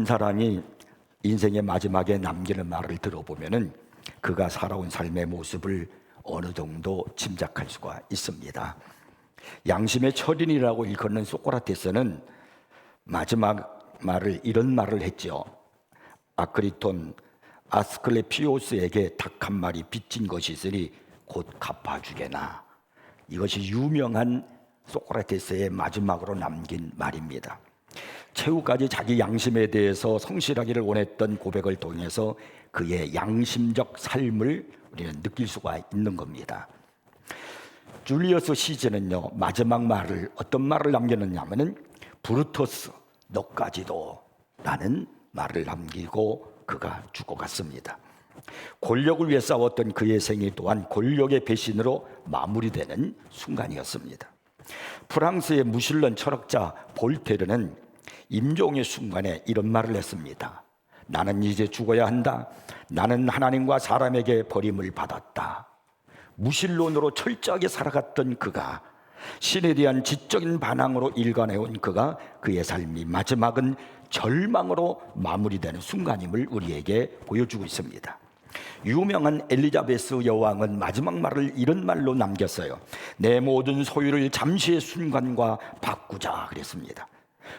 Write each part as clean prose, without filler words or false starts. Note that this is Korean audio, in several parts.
한 사람이 인생의 마지막에 남기는 말을 들어보면은 그가 살아온 삶의 모습을 어느 정도 짐작할 수가 있습니다. 양심의 철인이라고 일컫는 소크라테스는 마지막 말을 이런 말을 했죠. 아크리톤 아스클레피오스에게 닭 한 마리 빚진 것이 있으니 곧 갚아주게나. 이것이 유명한 소크라테스의 마지막으로 남긴 말입니다. 최후까지 자기 양심에 대해서 성실하기를 원했던 고백을 통해서 그의 양심적 삶을 우리는 느낄 수가 있는 겁니다. 줄리어스 시즈는요, 마지막 말을 어떤 말을 남겼느냐면은 브루토스 너까지도 라는 말을 남기고 그가 죽어갔습니다. 권력을 위해 싸웠던 그의 생이 또한 권력의 배신으로 마무리되는 순간이었습니다. 프랑스의 무신론 철학자 볼테르는 임종의 순간에 이런 말을 했습니다. 나는 이제 죽어야 한다. 나는 하나님과 사람에게 버림을 받았다. 무신론으로 철저하게 살아갔던 그가, 신에 대한 지적인 반항으로 일관해온 그가, 그의 삶이 마지막은 절망으로 마무리되는 순간임을 우리에게 보여주고 있습니다. 유명한 엘리자베스 여왕은 마지막 말을 이런 말로 남겼어요. 내 모든 소유를 잠시의 순간과 바꾸자 그랬습니다.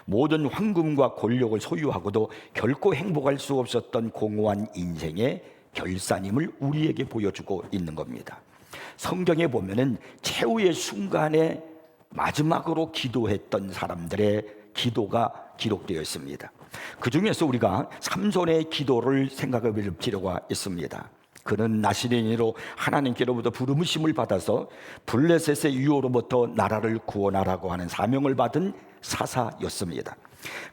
모든 황금과 권력을 소유하고도 결코 행복할 수 없었던 공허한 인생의 결산임을 우리에게 보여주고 있는 겁니다. 성경에 보면은 최후의 순간에 마지막으로 기도했던 사람들의 기도가 기록되어 있습니다. 그 중에서 우리가 삼손의 기도를 생각해 볼 필요가 있습니다. 그는 나시린이로 하나님께로부터 부르심을 받아서 블레셋의 유혹으로부터 나라를 구원하라고 하는 사명을 받은 사사였습니다.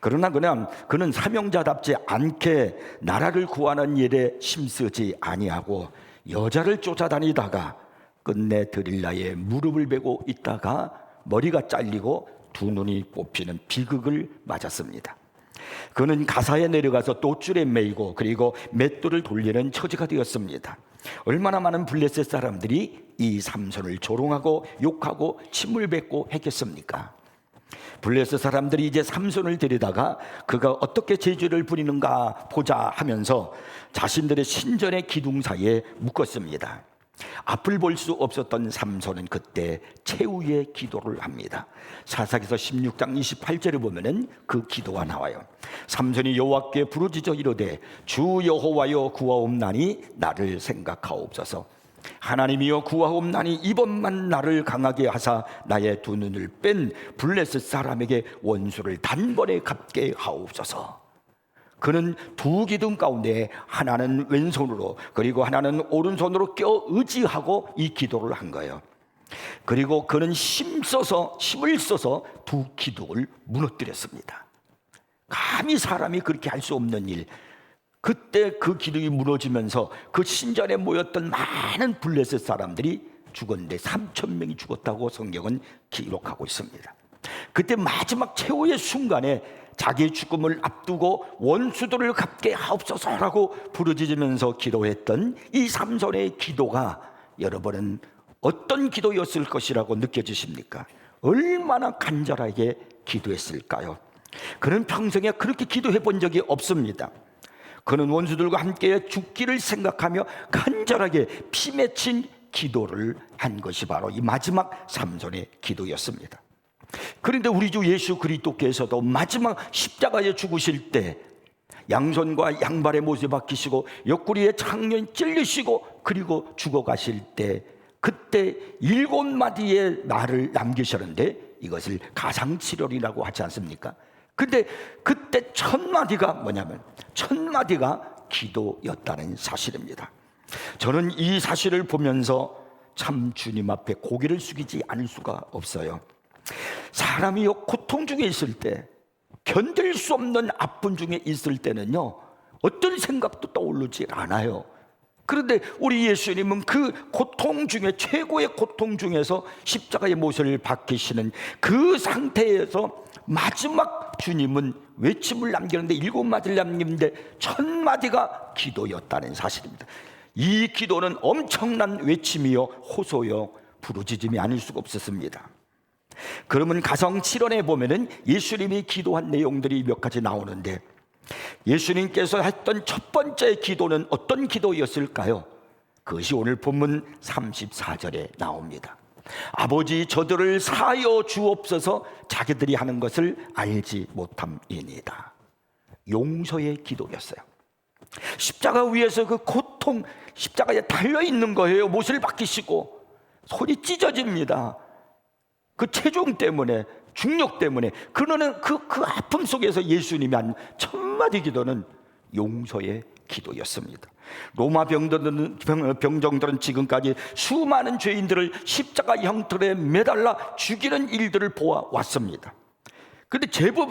그러나 그는 사명자답지 않게 나라를 구하는 일에 힘쓰지 아니하고 여자를 쫓아다니다가 끝내 드릴라에 무릎을 베고 있다가 머리가 잘리고 두 눈이 뽑히는 비극을 맞았습니다. 그는 가사에 내려가서 돛줄에 매이고 그리고 맷돌을 돌리는 처지가 되었습니다. 얼마나 많은 블레셋 사람들이 이 삼손을 조롱하고 욕하고 침을 뱉고 했겠습니까? 블레셋 사람들이 이제 삼손을 데리다가 그가 어떻게 재주를 부리는가 보자 하면서 자신들의 신전의 기둥 사이에 묶었습니다. 앞을 볼 수 없었던 삼손은 그때 최후의 기도를 합니다. 사사기서 16장 28절을 보면은 그 기도가 나와요. 삼손이 여호와께 부르짖어 이르되 주 여호와여 구하옵나니 나를 생각하옵소서. 하나님이여 구하옵나니 이번만 나를 강하게 하사 나의 두 눈을 뺀 블레셋 사람에게 원수를 단번에 갚게 하옵소서. 그는 두 기둥 가운데 하나는 왼손으로 그리고 하나는 오른손으로 껴 의지하고 이 기도를 한 거예요. 그리고 그는 힘을 써서 두 기둥을 무너뜨렸습니다. 감히 사람이 그렇게 할 수 없는 일. 그때 그 기둥이 무너지면서 그 신전에 모였던 많은 블레셋 사람들이 죽었는데 3,000명이 죽었다고 성경은 기록하고 있습니다. 그때 마지막 최후의 순간에 자기의 죽음을 앞두고 원수들을 갚게 하옵소서라고 부르짖으면서 기도했던 이 삼손의 기도가 여러분은 어떤 기도였을 것이라고 느껴지십니까? 얼마나 간절하게 기도했을까요? 그는 평생에 그렇게 기도해 본 적이 없습니다. 그는 원수들과 함께 죽기를 생각하며 간절하게 피 맺힌 기도를 한 것이 바로 이 마지막 삼손의 기도였습니다. 그런데 우리 주 예수 그리스도께서도 마지막 십자가에 죽으실 때 양손과 양발의 못을 박히시고 옆구리에 창년이 찔리시고 그리고 죽어가실 때 그때 7마디의 말을 남기셨는데 이것을 가상칠언이라고 하지 않습니까? 근데 그때 1,000마디가 뭐냐면 1,000마디가 기도였다는 사실입니다. 저는 이 사실을 보면서 참 주님 앞에 고개를 숙이지 않을 수가 없어요. 사람이 고통 중에 있을 때, 견딜 수 없는 아픔 중에 있을 때는요, 어떤 생각도 떠오르지 않아요. 그런데 우리 예수님은 그 고통 중에 최고의 고통 중에서 십자가의 못을 박히시는 그 상태에서 마지막 주님은 외침을 남기는데 7마디를 남기는데 1,000마디가 기도였다는 사실입니다. 이 기도는 엄청난 외침이요 호소요 부르짖음이 아닐 수가 없었습니다. 그러면 가성칠언에 보면은 예수님이 기도한 내용들이 몇 가지 나오는데 예수님께서 했던 첫 번째 기도는 어떤 기도였을까요? 그것이 오늘 본문 34절에 나옵니다. 아버지, 저들을 사하여 주옵소서, 자기들이 하는 것을 알지 못함이니이다. 용서의 기도였어요. 십자가 위에서 그 고통, 십자가에 달려있는 거예요. 못을 박히시고 손이 찢어집니다. 그 체중 때문에, 중력 때문에. 그러는 그 아픔 속에서 예수님이 한 첫마디 기도는 용서의 기도였습니다. 로마 병정들은 지금까지 수많은 죄인들을 십자가 형틀에 매달라 죽이는 일들을 보아왔습니다. 그런데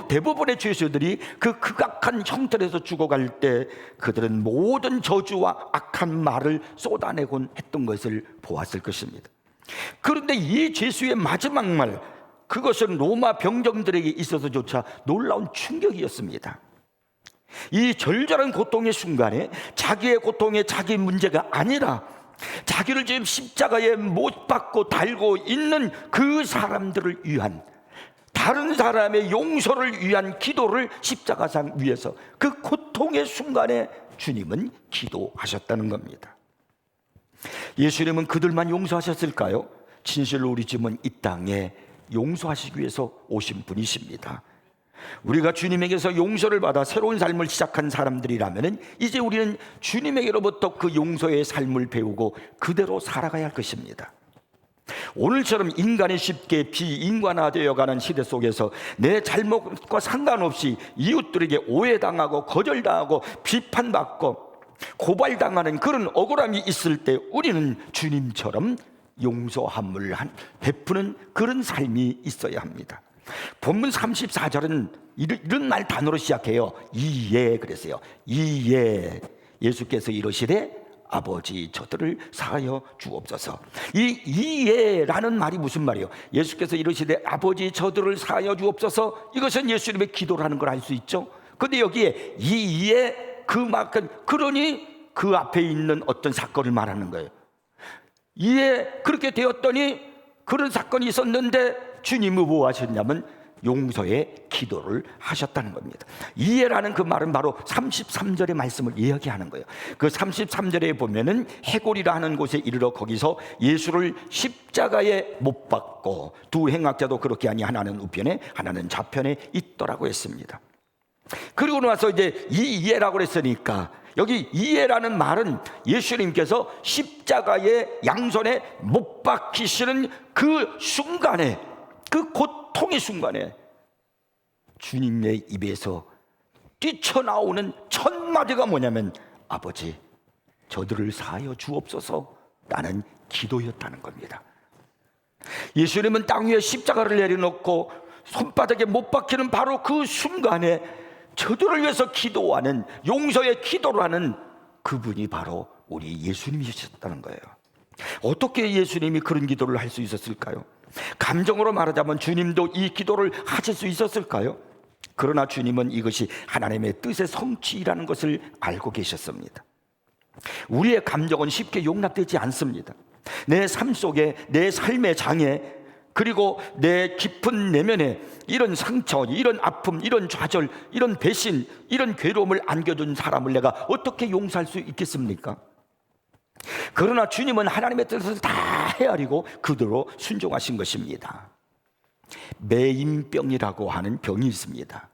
대부분의 죄수들이 그 극악한 형틀에서 죽어갈 때 그들은 모든 저주와 악한 말을 쏟아내곤 했던 것을 보았을 것입니다. 그런데 이 죄수의 마지막 말, 그것은 로마 병정들에게 있어서조차 놀라운 충격이었습니다. 이 절절한 고통의 순간에 자기의 고통에 자기 문제가 아니라 자기를 지금 십자가에 못 박고 달고 있는 그 사람들을 위한, 다른 사람의 용서를 위한 기도를 십자가상 위에서 그 고통의 순간에 주님은 기도하셨다는 겁니다. 예수님은 그들만 용서하셨을까요? 진실로 우리 주님은 이 땅에 용서하시기 위해서 오신 분이십니다. 우리가 주님에게서 용서를 받아 새로운 삶을 시작한 사람들이라면 이제 우리는 주님에게로부터 그 용서의 삶을 배우고 그대로 살아가야 할 것입니다. 오늘처럼 인간이 쉽게 비인간화되어가는 시대 속에서 내 잘못과 상관없이 이웃들에게 오해당하고 거절당하고 비판받고 고발당하는 그런 억울함이 있을 때 우리는 주님처럼 용서함을 베푸는 그런 삶이 있어야 합니다. 본문 34절은 이런 말 단어로 시작해요. 이에 그랬어요. 이에 예수께서 이러시되 아버지, 저들을 사하여 주옵소서. 이 이에라는 말이 무슨 말이에요? 예수께서 이러시되 아버지, 저들을 사하여 주옵소서. 이것은 예수님의 기도라는 걸 알 수 있죠. 그런데 여기에 이에 그 말은, 그러니 그 앞에 있는 어떤 사건을 말하는 거예요. 이에 그렇게 되었더니 그런 사건이 있었는데 주님은 뭐 하셨냐면 용서의 기도를 하셨다는 겁니다. 이해라는 그 말은 바로 33절의 말씀을 이야기하는 거예요. 그 33절에 보면은 해골이라 하는 곳에 이르러 거기서 예수를 십자가에 못 박고 두 행악자도 그렇게 하니 하나는 우편에 하나는 좌편에 있더라고 했습니다. 그리고 나서 이제 이해라고 했으니까 여기 이해라는 말은 예수님께서 십자가의 양손에 못 박히시는 그 순간에, 그 고통의 순간에 주님의 입에서 뛰쳐나오는 첫 마디가 뭐냐면 아버지, 저들을 사하여 주옵소서 라는 기도였다는 겁니다. 예수님은 땅 위에 십자가를 내려놓고 손바닥에 못 박히는 바로 그 순간에 저들을 위해서 기도하는, 용서의 기도를 하는 그분이 바로 우리 예수님이셨다는 거예요. 어떻게 예수님이 그런 기도를 할 수 있었을까요? 감정으로 말하자면 주님도 이 기도를 하실 수 있었을까요? 그러나 주님은 이것이 하나님의 뜻의 성취라는 것을 알고 계셨습니다. 우리의 감정은 쉽게 용납되지 않습니다. 내 삶 속에, 내 삶의 장애, 그리고 내 깊은 내면에 이런 상처, 이런 아픔, 이런 좌절, 이런 배신, 이런 괴로움을 안겨둔 사람을 내가 어떻게 용서할 수 있겠습니까? 그러나 주님은 하나님의 뜻을 다 헤아리고 그대로 순종하신 것입니다. 매인병이라고 하는 병이 있습니다.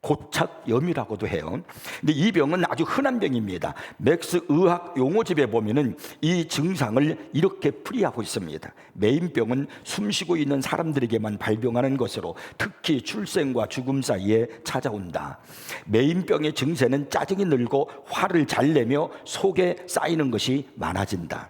고착염이라고도 해요. 근데 이 병은 아주 흔한 병입니다. 맥스 의학 용어집에 보면은 이 증상을 이렇게 풀이하고 있습니다. 매인병은 숨쉬고 있는 사람들에게만 발병하는 것으로 특히 출생과 죽음 사이에 찾아온다. 매인병의 증세는 짜증이 늘고 화를 잘 내며 속에 쌓이는 것이 많아진다.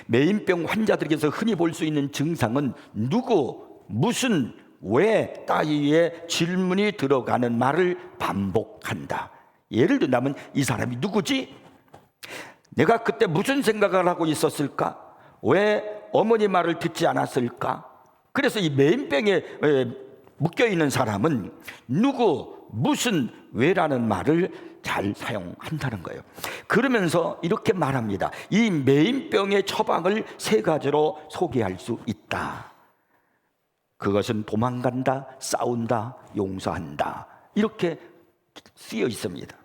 매인병 환자들에게서 흔히 볼 수 있는 증상은 누구, 무슨, 왜 따위의 질문이 들어가는 말을 반복한다. 예를 들면 이 사람이 누구지? 내가 그때 무슨 생각을 하고 있었을까? 왜 어머니 말을 듣지 않았을까? 그래서 이 매인병에 묶여있는 사람은 누구, 무슨, 왜라는 말을 잘 사용한다는 거예요. 그러면서 이렇게 말합니다. 이 매인병의 처방을 세 가지로 소개할 수 있다. 그것은 도망간다, 싸운다, 용서한다. 이렇게 쓰여 있습니다.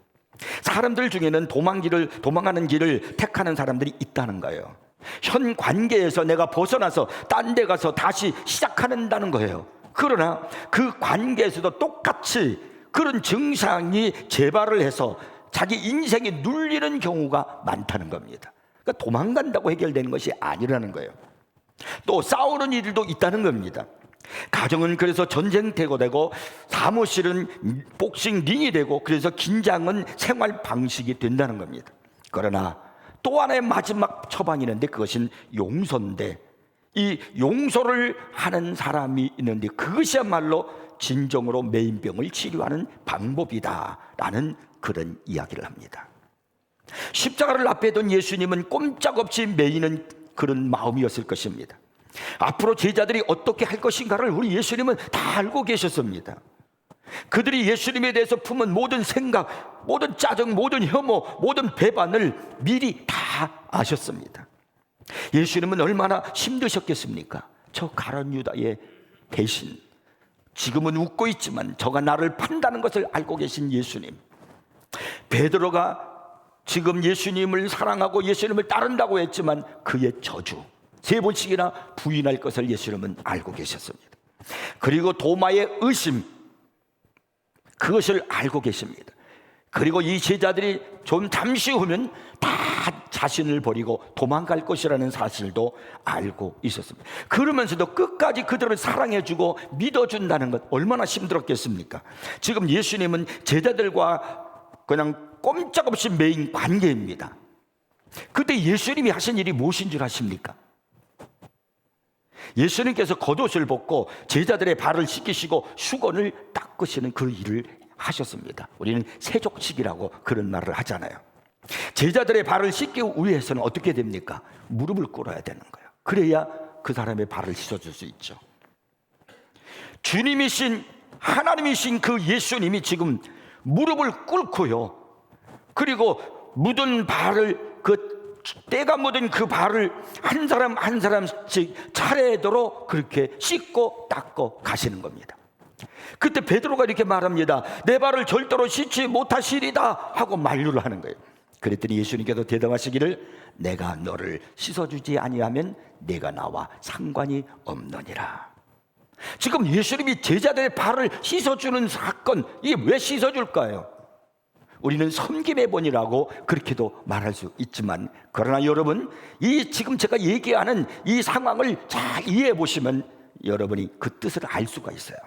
사람들 중에는 도망가는 길을 택하는 사람들이 있다는 거예요. 현 관계에서 내가 벗어나서 딴 데 가서 다시 시작한다는 거예요. 그러나 그 관계에서도 똑같이 그런 증상이 재발을 해서 자기 인생이 눌리는 경우가 많다는 겁니다. 그러니까 도망간다고 해결되는 것이 아니라는 거예요. 또 싸우는 일도 있다는 겁니다. 가정은 그래서 전쟁터가 되고, 사무실은 복싱 링이 되고, 그래서 긴장은 생활 방식이 된다는 겁니다. 그러나 또 하나의 마지막 처방이 있는데, 그것은 용서인데, 이 용서를 하는 사람이 있는데 그것이야말로 진정으로 메인병을 치료하는 방법이다라는 그런 이야기를 합니다. 십자가를 앞에 둔 예수님은 꼼짝없이 메이는 그런 마음이었을 것입니다. 앞으로 제자들이 어떻게 할 것인가를 우리 예수님은 다 알고 계셨습니다. 그들이 예수님에 대해서 품은 모든 생각, 모든 짜증, 모든 혐오, 모든 배반을 미리 다 아셨습니다. 예수님은 얼마나 힘드셨겠습니까? 저 가룟 유다의 배신, 지금은 웃고 있지만 저가 나를 판다는 것을 알고 계신 예수님, 베드로가 지금 예수님을 사랑하고 예수님을 따른다고 했지만 그의 저주, 3번씩이나 부인할 것을 예수님은 알고 계셨습니다. 그리고 도마의 의심, 그것을 알고 계십니다. 그리고 이 제자들이 좀 잠시 후면 다 자신을 버리고 도망갈 것이라는 사실도 알고 있었습니다. 그러면서도 끝까지 그들을 사랑해주고 믿어준다는 것 얼마나 힘들었겠습니까? 지금 예수님은 제자들과 그냥 꼼짝없이 메인 관계입니다. 그때 예수님이 하신 일이 무엇인 줄 아십니까? 예수님께서 겉옷을 벗고 제자들의 발을 씻기시고 수건을 닦으시는 그 일을 하셨습니다. 우리는 세족식이라고 그런 말을 하잖아요. 제자들의 발을 씻기 위해서는 어떻게 됩니까? 무릎을 꿇어야 되는 거예요. 그래야 그 사람의 발을 씻어줄 수 있죠. 주님이신 하나님이신 그 예수님이 지금 무릎을 꿇고요, 그리고 묻은 발을, 그 때가 묻은 그 발을 한 사람 한 사람씩 차례대로 그렇게 씻고 닦고 가시는 겁니다. 그때 베드로가 이렇게 말합니다. 내 발을 절대로 씻지 못하시리다 하고 만류를 하는 거예요. 그랬더니 예수님께서 대답하시기를, 내가 너를 씻어주지 아니하면 내가 나와 상관이 없느니라. 지금 예수님이 제자들의 발을 씻어주는 사건, 이게 왜 씻어줄까요? 우리는 섬김의 본이라고 그렇게도 말할 수 있지만, 그러나 여러분, 이 지금 제가 얘기하는 이 상황을 잘 이해해 보시면 여러분이 그 뜻을 알 수가 있어요.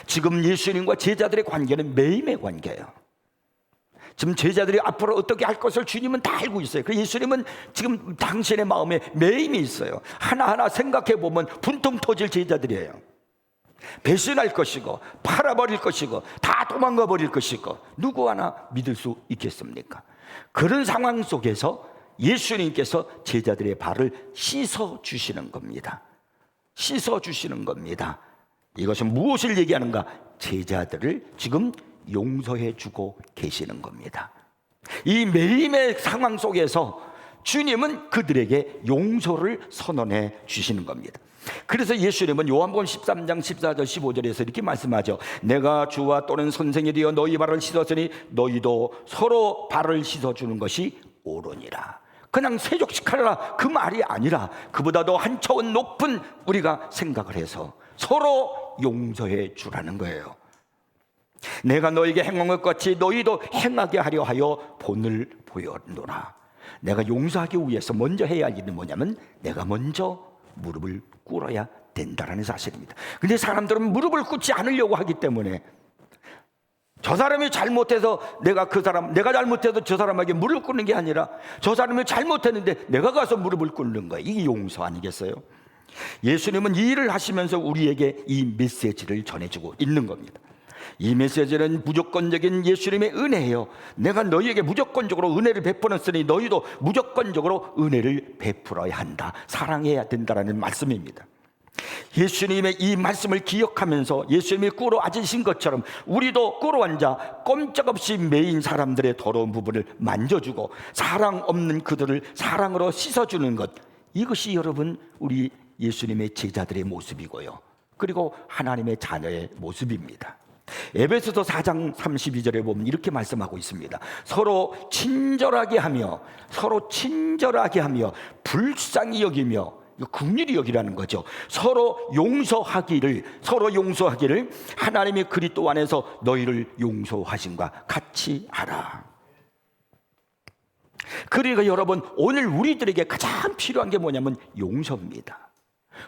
지금 예수님과 제자들의 관계는 매임의 관계예요. 지금 제자들이 앞으로 어떻게 할 것을 주님은 다 알고 있어요. 그래서 예수님은 지금 당신의 마음에 매임이 있어요. 하나하나 생각해 보면 분통 터질 제자들이에요. 배신할 것이고 팔아버릴 것이고 다 도망가 버릴 것이고 누구 하나 믿을 수 있겠습니까? 그런 상황 속에서 예수님께서 제자들의 발을 씻어주시는 겁니다. 씻어주시는 겁니다. 이것은 무엇을 얘기하는가? 제자들을 지금 용서해 주고 계시는 겁니다. 이 매임의 상황 속에서 주님은 그들에게 용서를 선언해 주시는 겁니다. 그래서 예수님은 요한복음 13장 14절 15절에서 이렇게 말씀하죠. 내가 주와 또는 선생이 되어 너희 발을 씻었으니 너희도 서로 발을 씻어주는 것이 옳으니라. 그냥 세족식하라 그 말이 아니라 그보다도 한 차원 높은 우리가 생각을 해서 서로 용서해 주라는 거예요. 내가 너에게 행한 것 같이 너희도 행하게 하려 하여 본을 보였노라. 내가 용서하기 위해서 먼저 해야 할 일은 뭐냐면 내가 먼저 무릎을 꿇어야 된다는 사실입니다. 근데 사람들은 무릎을 꿇지 않으려고 하기 때문에 저 사람이 잘못해서 내가 잘못해서 저 사람에게 무릎을 꿇는 게 아니라 저 사람이 잘못했는데 내가 가서 무릎을 꿇는 거예요. 이게 용서 아니겠어요? 예수님은 이 일을 하시면서 우리에게 이 메시지를 전해주고 있는 겁니다. 이 메시지는 무조건적인 예수님의 은혜예요. 내가 너희에게 무조건적으로 은혜를 베풀었으니 너희도 무조건적으로 은혜를 베풀어야 한다. 사랑해야 된다라는 말씀입니다. 예수님의 이 말씀을 기억하면서 예수님이 꿇어 앉으신 것처럼 우리도 꿇어 앉아 꼼짝없이 매인 사람들의 더러운 부분을 만져주고 사랑 없는 그들을 사랑으로 씻어주는 것, 이것이 여러분 우리 예수님의 제자들의 모습이고요, 그리고 하나님의 자녀의 모습입니다. 에베소서 4장 32절에 보면 이렇게 말씀하고 있습니다. 서로 친절하게 하며 불쌍히 여기며, 긍휼히 여기라는 거죠. 서로 용서하기를 하나님의 그리스도 안에서 너희를 용서하신과 같이 하라. 그러니까 여러분, 오늘 우리들에게 가장 필요한 게 뭐냐면 용서입니다.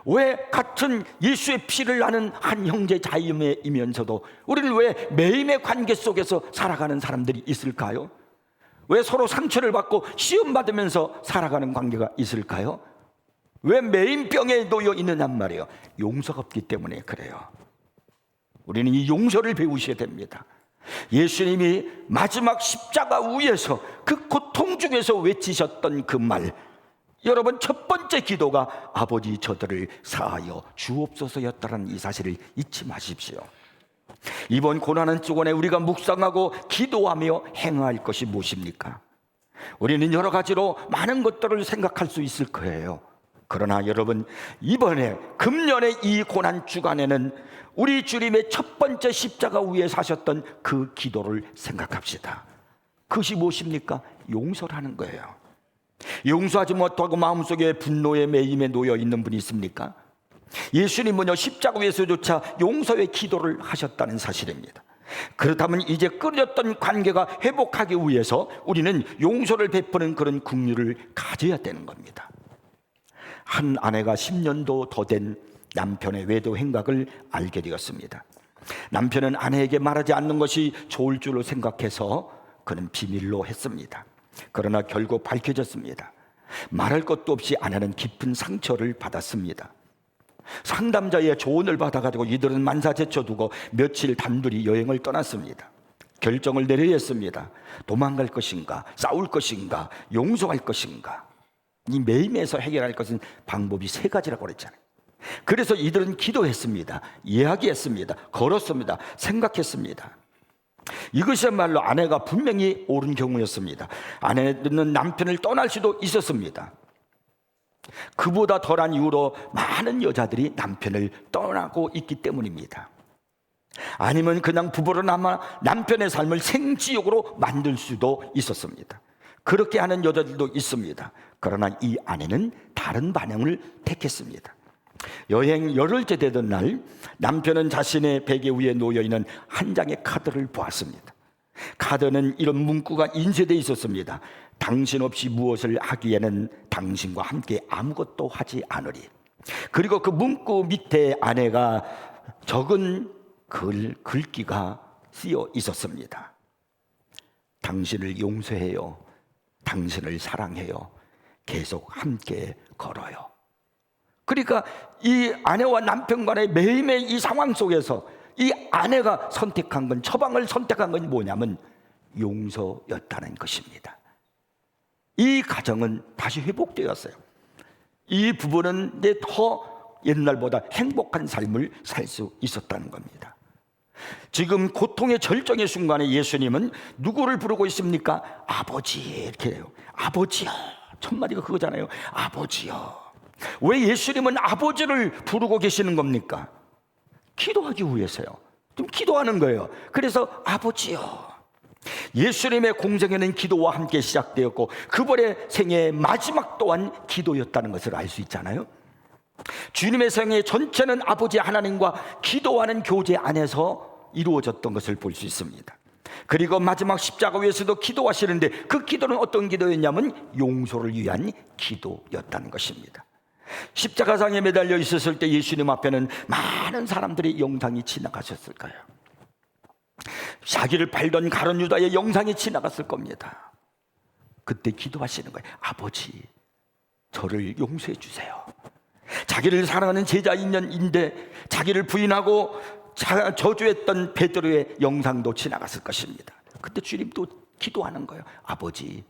왜 같은 예수의 피를 나는 한 형제 자매이면서도 우리는 왜 매임의 관계 속에서 살아가는 사람들이 있을까요? 왜 서로 상처를 받고 시험받으면서 살아가는 관계가 있을까요? 왜 매임병에 놓여 있느냔 말이에요. 용서가 없기 때문에 그래요. 우리는 이 용서를 배우셔야 됩니다. 예수님이 마지막 십자가 위에서 그 고통 중에서 외치셨던 그 말, 여러분, 첫 번째 기도가 아버지 저들을 사하여 주옵소서였다는 이 사실을 잊지 마십시오. 이번 고난한 주간에 우리가 묵상하고 기도하며 행할 것이 무엇입니까? 우리는 여러 가지로 많은 것들을 생각할 수 있을 거예요. 그러나 여러분, 이번에 금년의 이 고난 주간에는 우리 주님의 첫 번째 십자가 위에 사셨던 그 기도를 생각합시다. 그것이 무엇입니까? 용서라는 거예요. 용서하지 못하고 마음속에 분노의 매임에 놓여 있는 분이 있습니까? 예수님은요, 십자가 위에서조차 용서의 기도를 하셨다는 사실입니다. 그렇다면 이제 끊어졌던 관계가 회복하기 위해서 우리는 용서를 베푸는 그런 긍휼을 가져야 되는 겁니다. 한 아내가 10년도 더 된 남편의 외도 행각을 알게 되었습니다. 남편은 아내에게 말하지 않는 것이 좋을 줄로 생각해서 그는 비밀로 했습니다. 그러나 결국 밝혀졌습니다. 말할 것도 없이 아내는 깊은 상처를 받았습니다. 상담자의 조언을 받아가지고 이들은 만사제쳐두고 며칠 단둘이 여행을 떠났습니다. 결정을 내려야 했습니다. 도망갈 것인가, 싸울 것인가, 용서할 것인가. 이 매임에서 해결할 것은 방법이 3가지라고 그랬잖아요. 그래서 이들은 기도했습니다. 이야기했습니다. 걸었습니다. 생각했습니다. 이것이야말로 아내가 분명히 옳은 경우였습니다. 아내는 남편을 떠날 수도 있었습니다. 그보다 덜한 이유로 많은 여자들이 남편을 떠나고 있기 때문입니다. 아니면 그냥 부부로 남아 남편의 삶을 생지옥으로 만들 수도 있었습니다. 그렇게 하는 여자들도 있습니다. 그러나 이 아내는 다른 반응을 택했습니다. 여행 열흘째 되던 날, 남편은 자신의 베개 위에 놓여있는 한 장의 카드를 보았습니다. 카드는 이런 문구가 인쇄되어 있었습니다. 당신 없이 무엇을 하기에는 당신과 함께 아무것도 하지 않으리. 그리고 그 문구 밑에 아내가 적은 글귀가 쓰여 있었습니다. 당신을 용서해요. 당신을 사랑해요. 계속 함께 걸어요. 그러니까 이 아내와 남편 간의 매일매일 이 상황 속에서 이 아내가 선택한 건, 처방을 선택한 건 뭐냐면 용서였다는 것입니다. 이 가정은 다시 회복되었어요. 이 부부는 이제 더 옛날보다 행복한 삶을 살 수 있었다는 겁니다. 지금 고통의 절정의 순간에 예수님은 누구를 부르고 있습니까? 아버지, 이렇게 해요. 아버지요. 첫 마디가 그거잖아요. 아버지요. 왜 예수님은 아버지를 부르고 계시는 겁니까? 기도하기 위해서요. 좀 기도하는 거예요. 그래서 아버지요. 예수님의 공생애는 기도와 함께 시작되었고 그분의 생애의 마지막 또한 기도였다는 것을 알 수 있잖아요. 주님의 생애 전체는 아버지 하나님과 기도하는 교제 안에서 이루어졌던 것을 볼 수 있습니다. 그리고 마지막 십자가 위에서도 기도하시는데 그 기도는 어떤 기도였냐면 용서를 위한 기도였다는 것입니다. 십자가상에 매달려 있었을 때 예수님 앞에는 많은 사람들의 영상이 지나가셨을 거예요. 자기를 팔던 가룟 유다의 영상이 지나갔을 겁니다. 그때 기도하시는 거예요. 아버지, 저를 용서해 주세요. 자기를 사랑하는 제자인데 자기를 부인하고 저주했던 베드로의 영상도 지나갔을 것입니다. 그때 주님도 기도하는 거예요. 아버지,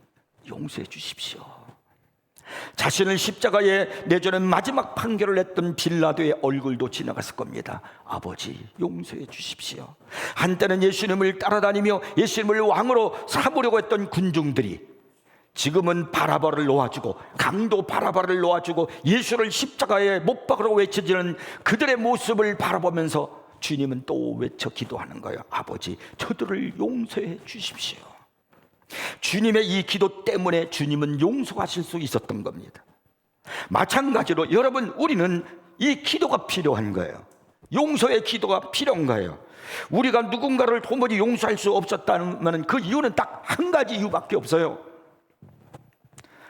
용서해 주십시오. 자신을 십자가에 내주는 마지막 판결을 했던 빌라도의 얼굴도 지나갔을 겁니다. 아버지, 용서해 주십시오. 한때는 예수님을 따라다니며 예수님을 왕으로 삼으려고 했던 군중들이 지금은 바라바를 놓아주고, 강도 바라바를 놓아주고 예수를 십자가에 못 박으라고 외쳐지는 그들의 모습을 바라보면서 주님은 또 외쳐 기도하는 거예요. 아버지, 저들을 용서해 주십시오. 주님의 이 기도 때문에 주님은 용서하실 수 있었던 겁니다. 마찬가지로 여러분, 우리는 이 기도가 필요한 거예요. 용서의 기도가 필요한 거예요. 우리가 누군가를 도무지 용서할 수 없었다면 그 이유는 딱 한 가지 이유밖에 없어요.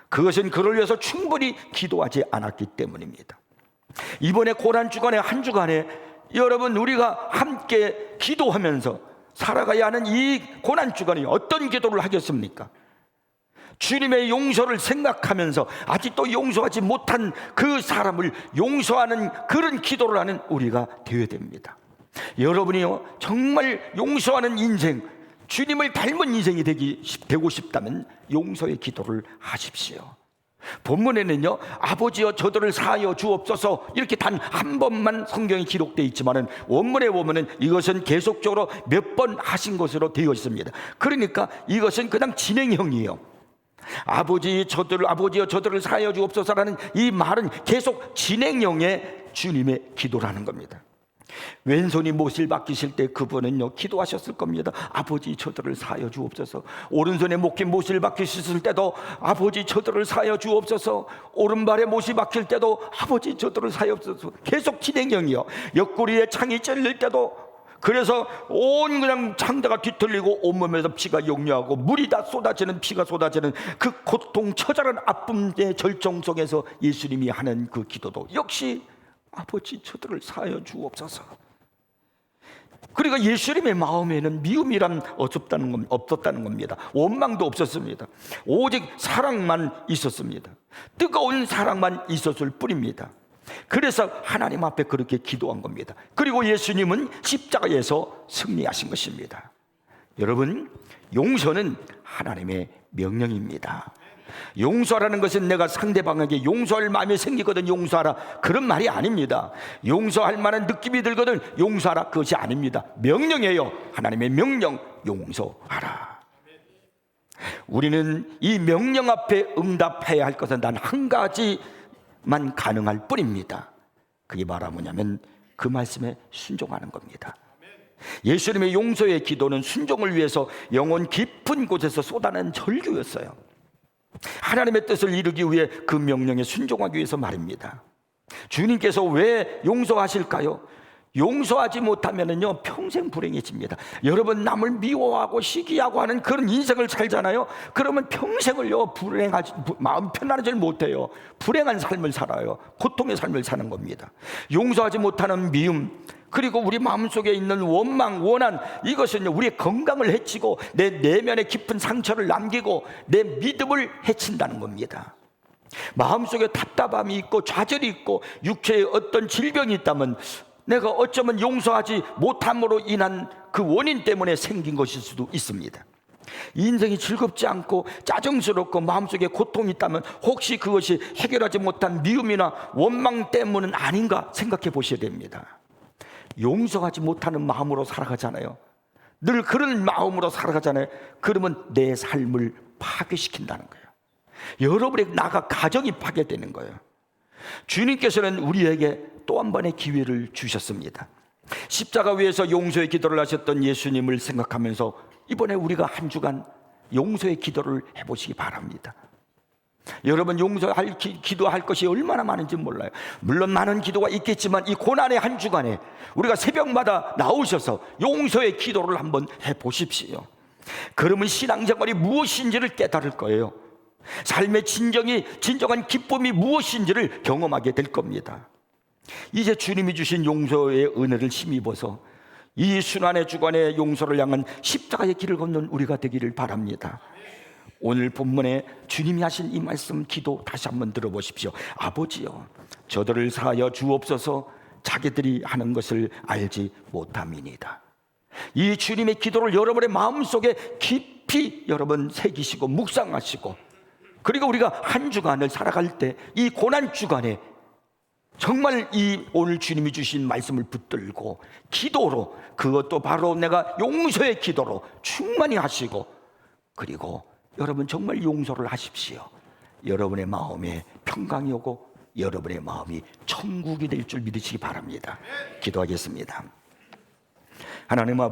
그것은 그를 위해서 충분히 기도하지 않았기 때문입니다. 이번에 고난주간에 한 주간에 여러분, 우리가 함께 기도하면서 살아가야 하는 이 고난주간에 어떤 기도를 하겠습니까? 주님의 용서를 생각하면서 아직도 용서하지 못한 그 사람을 용서하는 그런 기도를 하는 우리가 되어야 됩니다. 여러분이요, 정말 용서하는 인생, 주님을 닮은 인생이 되고 싶다면 용서의 기도를 하십시오. 본문에는요, 아버지여 저들을 사하여 주옵소서 이렇게 단 한 번만 성경에 기록되어 있지만은 원문에 보면은 이것은 계속적으로 몇 번 하신 것으로 되어 있습니다. 그러니까 이것은 그냥 진행형이에요. 아버지여 저들을 사하여 주옵소서라는 이 말은 계속 진행형의 주님의 기도라는 겁니다. 왼손이 못을 박히실 때 그분은요 기도하셨을 겁니다. 아버지 저들을 사하여 주옵소서. 오른손에 못을 박히셨을 때도 아버지 저들을 사하여 주옵소서. 오른발에 못이 박힐 때도 아버지 저들을 사하여 주옵소서. 계속 진행형이요. 옆구리에 창이 찔릴 때도, 그래서 온 그냥 창자가 뒤틀리고 온몸에서 피가 역류하고 물이 다 쏟아지는, 피가 쏟아지는 그 고통, 처절한 아픔의 절정 속에서 예수님이 하는 그 기도도 역시 아버지 저들을 사하여 주옵소서. 그러니까 예수님의 마음에는 미움이란 없었다는 겁니다. 원망도 없었습니다. 오직 사랑만 있었습니다. 뜨거운 사랑만 있었을 뿐입니다. 그래서 하나님 앞에 그렇게 기도한 겁니다. 그리고 예수님은 십자가에서 승리하신 것입니다. 여러분, 용서는 하나님의 명령입니다. 용서하라는 것은 내가 상대방에게 용서할 마음이 생기거든 용서하라, 그런 말이 아닙니다. 용서할 만한 느낌이 들거든 용서하라, 그것이 아닙니다. 명령이에요. 하나님의 명령, 용서하라. 우리는 이 명령 앞에 응답해야 할 것은 단 한 가지만 가능할 뿐입니다. 그게 뭐냐면 그 말씀에 순종하는 겁니다. 예수님의 용서의 기도는 순종을 위해서 영혼 깊은 곳에서 쏟아낸 절규였어요. 하나님의 뜻을 이루기 위해 그 명령에 순종하기 위해서 말입니다. 주님께서 왜 용서하실까요? 용서하지 못하면요 평생 불행해집니다. 여러분, 남을 미워하고 시기하고 하는 그런 인생을 살잖아요. 그러면 평생을요 마음 편안하지 못해요. 불행한 삶을 살아요. 고통의 삶을 사는 겁니다. 용서하지 못하는 미움, 그리고 우리 마음속에 있는 원망, 원한, 이것은 우리의 건강을 해치고 내 내면에 깊은 상처를 남기고 내 믿음을 해친다는 겁니다. 마음속에 답답함이 있고 좌절이 있고 육체에 어떤 질병이 있다면 내가 어쩌면 용서하지 못함으로 인한 그 원인 때문에 생긴 것일 수도 있습니다. 인생이 즐겁지 않고 짜증스럽고 마음속에 고통이 있다면 혹시 그것이 해결하지 못한 미움이나 원망 때문은 아닌가 생각해 보셔야 됩니다. 용서하지 못하는 마음으로 살아가잖아요. 늘 그런 마음으로 살아가잖아요. 그러면 내 삶을 파괴시킨다는 거예요. 여러분의 나가 가정이 파괴되는 거예요. 주님께서는 우리에게 또 한 번의 기회를 주셨습니다. 십자가 위에서 용서의 기도를 하셨던 예수님을 생각하면서 이번에 우리가 한 주간 용서의 기도를 해보시기 바랍니다. 여러분, 용서할 기도할 것이 얼마나 많은지 몰라요. 물론 많은 기도가 있겠지만 이 고난의 한 주간에 우리가 새벽마다 나오셔서 용서의 기도를 한번 해보십시오. 그러면 신앙생활이 무엇인지를 깨달을 거예요. 삶의 진정한 기쁨이 무엇인지를 경험하게 될 겁니다. 이제 주님이 주신 용서의 은혜를 힘입어서 이 순환의 주간의 용서를 향한 십자가의 길을 걷는 우리가 되기를 바랍니다. 오늘 본문에 주님이 하신 이 말씀 기도 다시 한번 들어보십시오. 아버지여 저들을 사하여 주옵소서. 자기들이 하는 것을 알지 못함이니이다. 이 주님의 기도를 여러분의 마음속에 깊이 여러분 새기시고 묵상하시고, 그리고 우리가 한 주간을 살아갈 때 이 고난 주간에 정말 이 오늘 주님이 주신 말씀을 붙들고 기도로, 그것도 바로 내가 용서의 기도로 충만히 하시고, 그리고 여러분 정말 용서를 하십시오. 여러분의 마음에 평강이 오고 여러분의 마음이 천국이 될 줄 믿으시기 바랍니다. 기도하겠습니다. 하나님 아버지